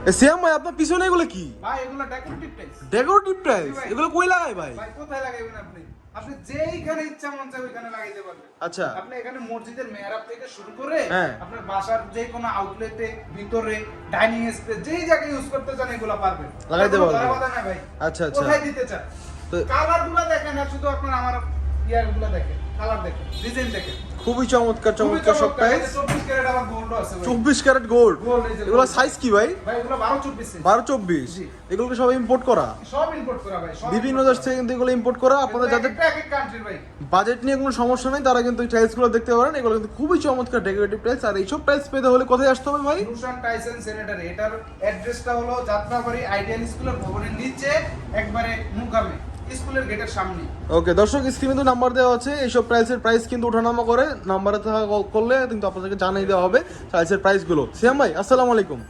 সিয়াম ভাই আপনার পিছনে এগুলো কি? ভাই এগুলো ডেকোরেটিভ টাইলস। Decorative tiles? এগুলো কই লাগায় ভাই? ভাই কোথায় লাগাইবেন আপনি? আপনি যেইখানে ইচ্ছা মন চায় ওইখানে লাগাইতে পারবেন। আচ্ছা। আপনি এখানে মসজিদের মেহরাব থেকে শুরু করে হ্যাঁ। আপনার বাসার যে কোনো আউটলেটে, ভিতরে, ডাইনিং স্পেস যেই জায়গায় ইউজ করতে চান এগুলো পারবেন। লাগাইতে পারবেন। ধরা বাঁধা না ভাই। আচ্ছা, আচ্ছা। কোথায় দিতে চান? তো- কালারগুলো দেখেন আর শুধু আপনার আমার ইয়ারগুলো দেখেন, কালার দেখেন, ডিজাইন দেখেন। খুবই চমৎকার চমৎকার সব টাইলস। 24 ক্যারেট আবার গোল্ড আছে ভাই। 24 ক্যারেট গোল্ড। Gold এই যে এগুলো gold। সাইজ কি ভাই? ভাই এগুলো 12-24 ইঞ্চি। 12-24। জি। এগুলোকে সব ইম্পোর্ট করা। সব ইম্পোর্ট করা ভাই, সব বিভিন্ন import দেশ করা। থেকে কিন্তু এগুলো ইম্পোর্ট করা। আপনাদের এগুলো যাদের এক এক কান্ট্রির ভাই। বাজেট নিয়ে কোনো সমস্যা নেই তারা কিন্তু এই টাইলস গুলো দেখতে পারেন। এগুলো কিন্তু খুবই চমৎকার ডেকোরেটিভ টাইলস। আর এইসব টাইলস পেতে হলে কোথায় আসতে হবে ভাই? Lushan Tyson sanitary. এটার অ্যাড্রেসটা হলো যাত্রাবাড়ি আইডিয়াল স্কুলের ভবনের নিচে একবারে মুকামে স্কুলের গেটের সামনে। ওকে দর্শক, স্ক্রিনে তো নাম্বার দেওয়া আছে। এইসব টাইলসের প্রাইস কিন্তু ওঠানামা করে নাম্বারে করলে কিন্তু আপনাদেরকে জানিয়ে দেওয়া হবে টাইলসের প্রাইসগুলো। সিয়াম ভাই আসসালামু আলাইকুম।